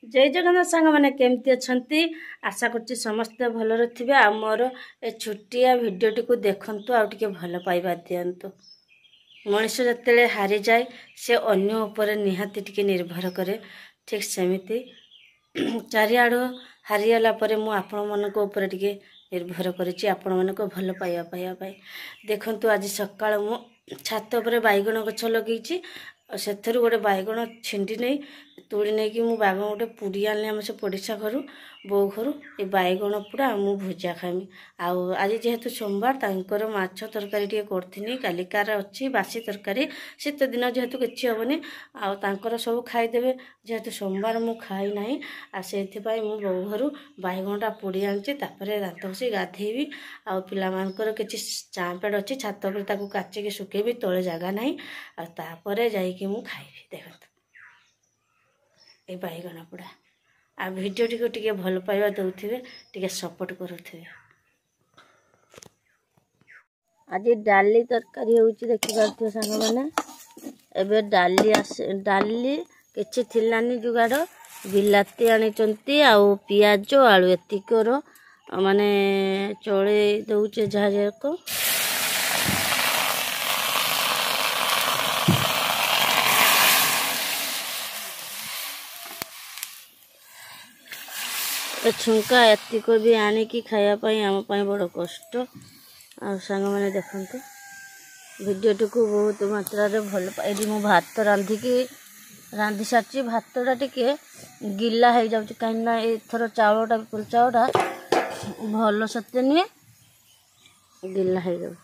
जय जगन्नाथ सांग मैंने केमती अच्छा आशा कर समस्ते भलरे थे आ मोर ए छुट्टिया भिडटी को देखु आउ टे भल पाइबा दिंतु मनीष जिते हारी जाए से अन्य उपर निहाती टिके निर्भर करे ठीक सेमिति चारिआड़ हारीगला आपण मान टे निर्भर करी आपण मान भल पाइबा देखु आज सका मु छात पर बैगण गछ लगे से गोटे बैगण छिंडी नहीं तोड़ी नहीं कि बैगण गोटे पूरी आने आम से पड़ोसा घर बो घर ये बैगण पूरा मु भुजा खामी आज जेहेतु सोमवार तांकर माछ तरकारी टे करथिनी कालिकार अच्छी बासी तरकारी शीत दिन जेहेतु किसी हेनी आर सब खाईदेवे जेहेतु सोमवार मु खाई ना से मो बो घर बैगणटा पोड़ी आनी दात घसी गाधेबी आ पिलामानकर किसी चाँपेड अच्छी छात पर काचिकी सुखेबी तले जगह ना आपर जाइकी मु खाइबी देखो ये बैगण पोड़ा आ भिडियोटी को टिके भल पाइबा दौथे टिके सपोर्ट करुथे। आज डाली तरकारी होउची देखि पारथियो सांग माने एबे डाली किछि थिलानी जुगाड़ बिलाती आनी चंती आ पियाज आलू एतिकर माने चले दउचे जहाजको छुंका एतिक भी आनिकी खायापाई आम बड़ कष्ट आ सांग मैंने देखते भिडियोटी को बहुत मात्रा भल पाई मु भात रांधि सारी भातटा टिके गिला हो जाऊँ कहीं एथर चाउलटा चाउलटा भल सत्य नुहे गिला हो जाऊँ।